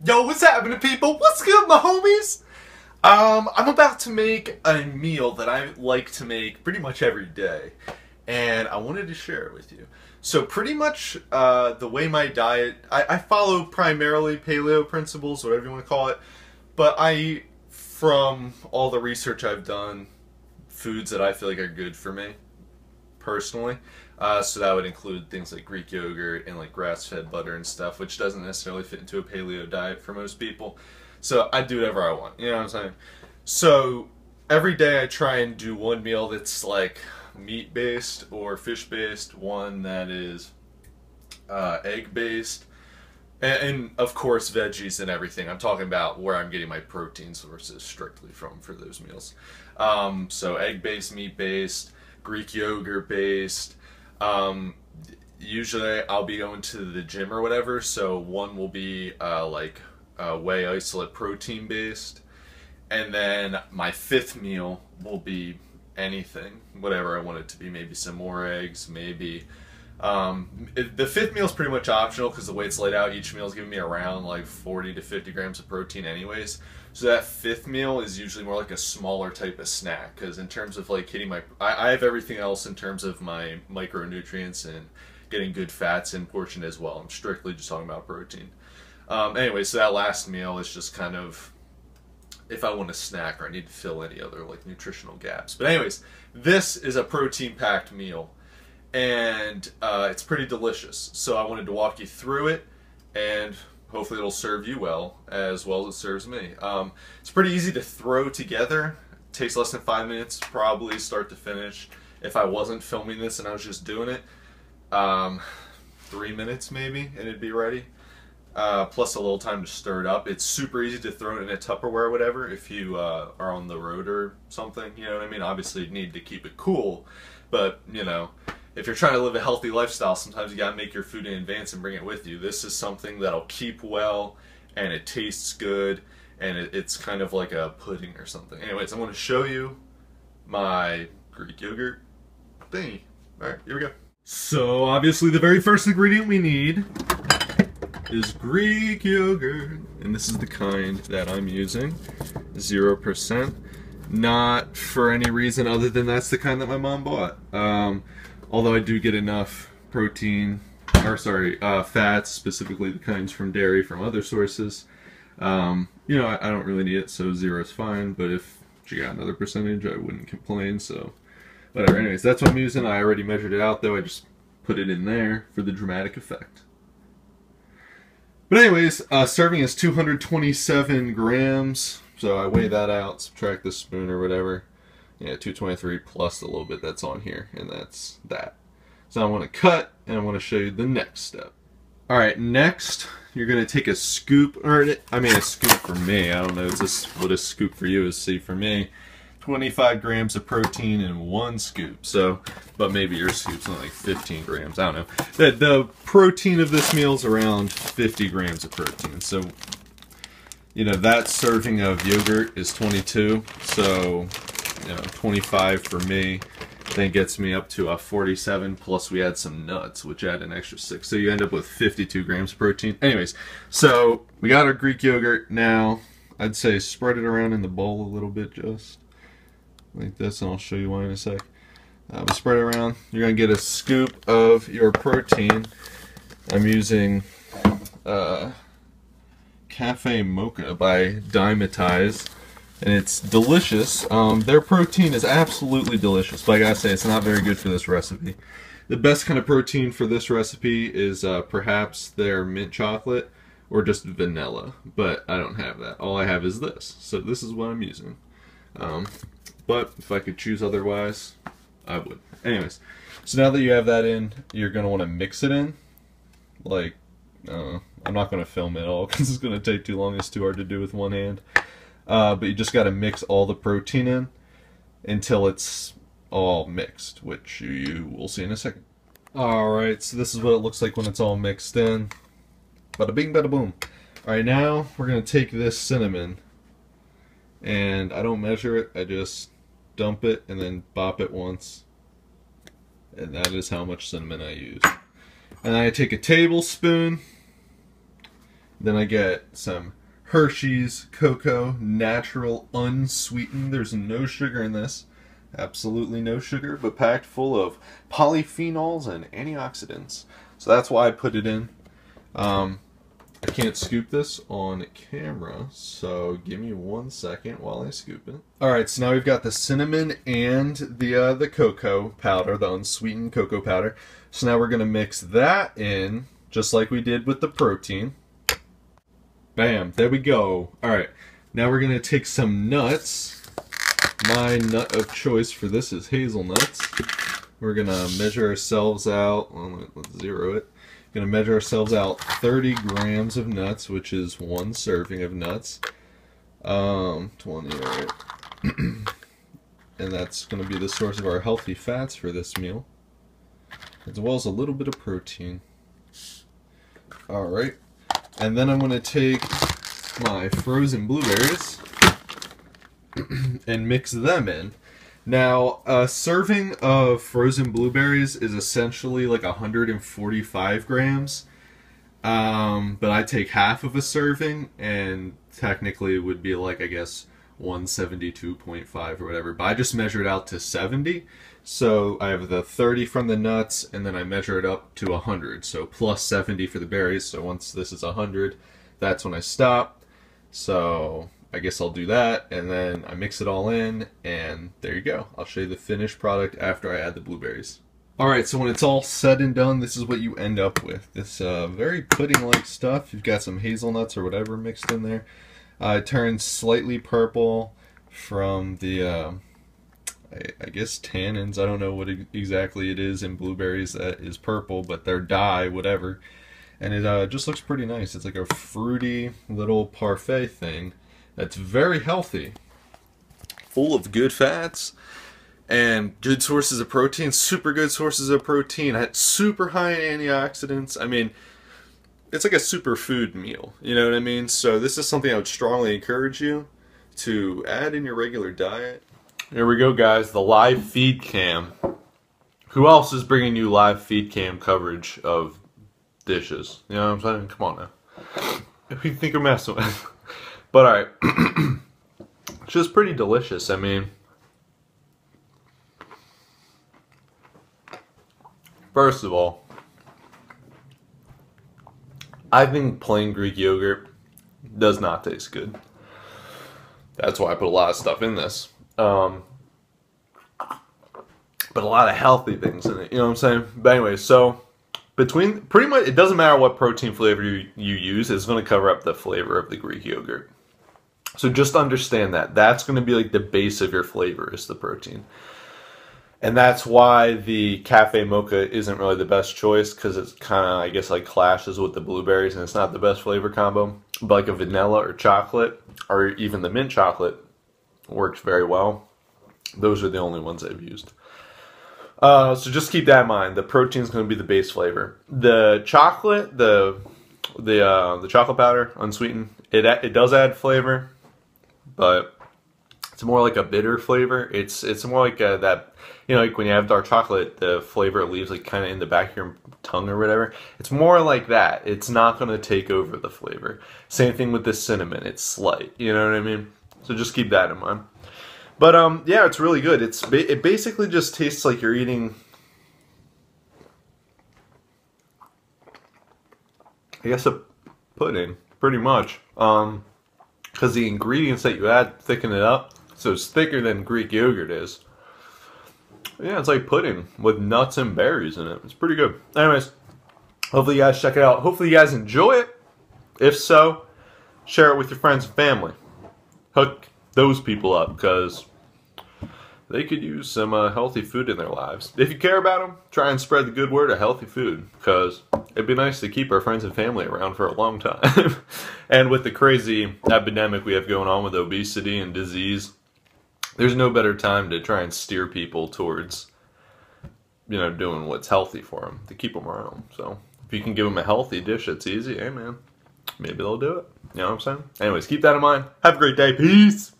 Yo, what's happening, people? What's good, my homies? I'm about to make a meal that I like to make pretty much every day, and I wanted to share it with you. So pretty much the way my diet, I follow primarily paleo principles, whatever you want to call it, but from all the research I've done, foods that I feel like are good for me, personally. So that would include things like Greek yogurt and like grass-fed butter and stuff, which doesn't necessarily fit into a paleo diet for most people. So I do whatever I want, you know what I'm saying? So every day I try and do one meal that's like meat-based or fish-based, one that is egg-based, and of course veggies and everything. I'm talking about where I'm getting my protein sources strictly from for those meals. So egg-based, meat-based, Greek yogurt-based. Usually I'll be going to the gym or whatever, so one will be whey isolate protein based, and then my fifth meal will be anything, whatever I want it to be. Maybe some more eggs, maybe the fifth meal is pretty much optional because the way it's laid out, each meal is giving me around like 40 to 50 grams of protein anyways. So that fifth meal is usually more like a smaller type of snack, because in terms of like hitting my, I have everything else in terms of my micronutrients and getting good fats in portion as well. I'm strictly just talking about protein. Anyway, so that last meal is just kind of if I want a snack or I need to fill any other like nutritional gaps. But anyways, this is a protein-packed meal, and it's pretty delicious. So I wanted to walk you through it, and hopefully it'll serve you well as it serves me. It's pretty easy to throw together. It takes less than 5 minutes, probably start to finish. If I wasn't filming this and I was just doing it, 3 minutes maybe, and it'd be ready. Plus a little time to stir it up. It's super easy to throw it in a Tupperware or whatever if you are on the road or something, you know what I mean? Obviously you need to keep it cool, but you know, if you're trying to live a healthy lifestyle, sometimes you gotta make your food in advance and bring it with you. This is something that'll keep well, and it tastes good, and it's kind of like a pudding or something. Anyways, I'm going to show you my Greek yogurt thingy. Alright, here we go. So obviously the very first ingredient we need is Greek yogurt, and this is the kind that I'm using, 0%. Not for any reason other than that's the kind that my mom bought. Although I do get enough protein, or sorry, fats, specifically the kinds from dairy from other sources. You know, I don't really need it, so 0 is fine, but if she got another percentage, I wouldn't complain, so whatever. Anyways, that's what I'm using. I already measured it out, though. I just put it in there for the dramatic effect. But anyways, serving is 227 grams, so I weigh that out, subtract the spoon or whatever. Yeah, 223 plus a little bit that's on here, and that's that. So I want to cut, and I want to show you the next step. Alright, next, you're going to take a scoop, or I mean a scoop for me, I don't know what a scoop for you is. See, for me, 25 grams of protein in one scoop. So, but maybe your scoop's only like 15 grams, I don't know. The protein of this meal is around 50 grams of protein. So, you know, that serving of yogurt is 22, so, you know, 25 for me, then gets me up to 47, plus we add some nuts, which add an extra 6, so you end up with 52 grams of protein. Anyways, so we got our Greek yogurt. Now I'd say spread it around in the bowl a little bit, just like this, and I'll show you why in a sec. But spread it around. You're gonna get a scoop of your protein. I'm using Cafe Mocha by Dimetize, and it's delicious. Their protein is absolutely delicious, but I gotta say, it's not very good for this recipe. The best kind of protein for this recipe is perhaps their mint chocolate or just vanilla, but I don't have that. All I have is this, so this is what I'm using. But if I could choose otherwise, I would. Anyways, so now that you have that in, you're gonna want to mix it in. Like, I'm not gonna film it all because it's gonna take too long. It's too hard to do with one hand. But you just got to mix all the protein in until it's all mixed, which you will see in a second. Alright, so this is what it looks like when it's all mixed in. Bada bing, bada boom. Alright, now we're going to take this cinnamon, and I don't measure it, I just dump it and then bop it once. And that is how much cinnamon I use. And I take a tablespoon Then I get some Hershey's Cocoa Natural Unsweetened. There's no sugar in this. Absolutely no sugar, but packed full of polyphenols and antioxidants. So that's why I put it in. I can't scoop this on camera, so give me 1 second while I scoop it. Alright, so now we've got the cinnamon and the cocoa powder, the unsweetened cocoa powder. So now we're going to mix that in, just like we did with the protein. Bam, there we go. Alright, now we're going to take some nuts. My nut of choice for this is hazelnuts. We're going to measure ourselves out, well, let's zero it. Going to measure ourselves out 30 grams of nuts, which is 1 serving of nuts. 20, alright. And that's going to be the source of our healthy fats for this meal, as well as a little bit of protein. Alright. And then I'm going to take my frozen blueberries and mix them in. Now, a serving of frozen blueberries is essentially like 145 grams, but I take half of a serving, and technically it would be like, I guess, 172.5 or whatever, but I just measured out to 70, so I have the 30 from the nuts, and then I measure it up to 100, so plus 70 for the berries, so once this is 100, that's when I stop. So I guess I'll do that, and then I mix it all in, and there you go. I'll show you the finished product after I add the blueberries. Alright, so when it's all said and done, this is what you end up with. This very pudding-like stuff. You've got some hazelnuts or whatever mixed in there. It turns slightly purple from the, I guess, tannins. I don't know what exactly it is in blueberries that is purple, but they're dye, whatever. And it just looks pretty nice. It's like a fruity little parfait thing. That's very healthy, full of good fats and good sources of protein, super good sources of protein, super high in antioxidants. I mean, it's like a superfood meal, you know what I mean? So this is something I would strongly encourage you to add in your regular diet. Here we go, guys, the live feed cam. Who else is bringing you live feed cam coverage of dishes? You know what I'm saying? Come on now. Who do you think you're messing with? But alright, it's just pretty delicious. I mean, first of all, I think plain Greek yogurt does not taste good. That's why I put a lot of stuff in this. But a lot of healthy things in it, you know what I'm saying? But anyway, so between, pretty much, it doesn't matter what protein flavor you use, it's going to cover up the flavor of the Greek yogurt. So just understand that. That's going to be like the base of your flavor is the protein. And that's why the cafe mocha isn't really the best choice, because it's kind of, I guess, like clashes with the blueberries and it's not the best flavor combo. But like a vanilla or chocolate, or even the mint chocolate, works very well. Those are the only ones I've used. So just keep that in mind. The protein is going to be the base flavor. The chocolate, the chocolate powder, unsweetened, it does add flavor, but it's more like a bitter flavor. It's more like that, you know, like when you have dark chocolate, the flavor leaves like kind of in the back of your tongue or whatever. It's more like that. It's not going to take over the flavor. Same thing with the cinnamon. It's slight. You know what I mean? So just keep that in mind. But yeah, it's really good. It basically just tastes like you're eating, I guess, a pudding, pretty much. Because the ingredients that you add thicken it up, so it's thicker than Greek yogurt is. Yeah, it's like pudding with nuts and berries in it. It's pretty good. Anyways, hopefully you guys check it out. Hopefully you guys enjoy it. If so, share it with your friends and family. Hook those people up, because they could use some healthy food in their lives. If you care about them, try and spread the good word of healthy food, because it'd be nice to keep our friends and family around for a long time. And with the crazy epidemic we have going on with obesity and disease, there's no better time to try and steer people towards, you know, doing what's healthy for them, to keep them around. So if you can give them a healthy dish that's easy, hey man, maybe they'll do it. You know what I'm saying? Anyways, keep that in mind. Have a great day. Peace!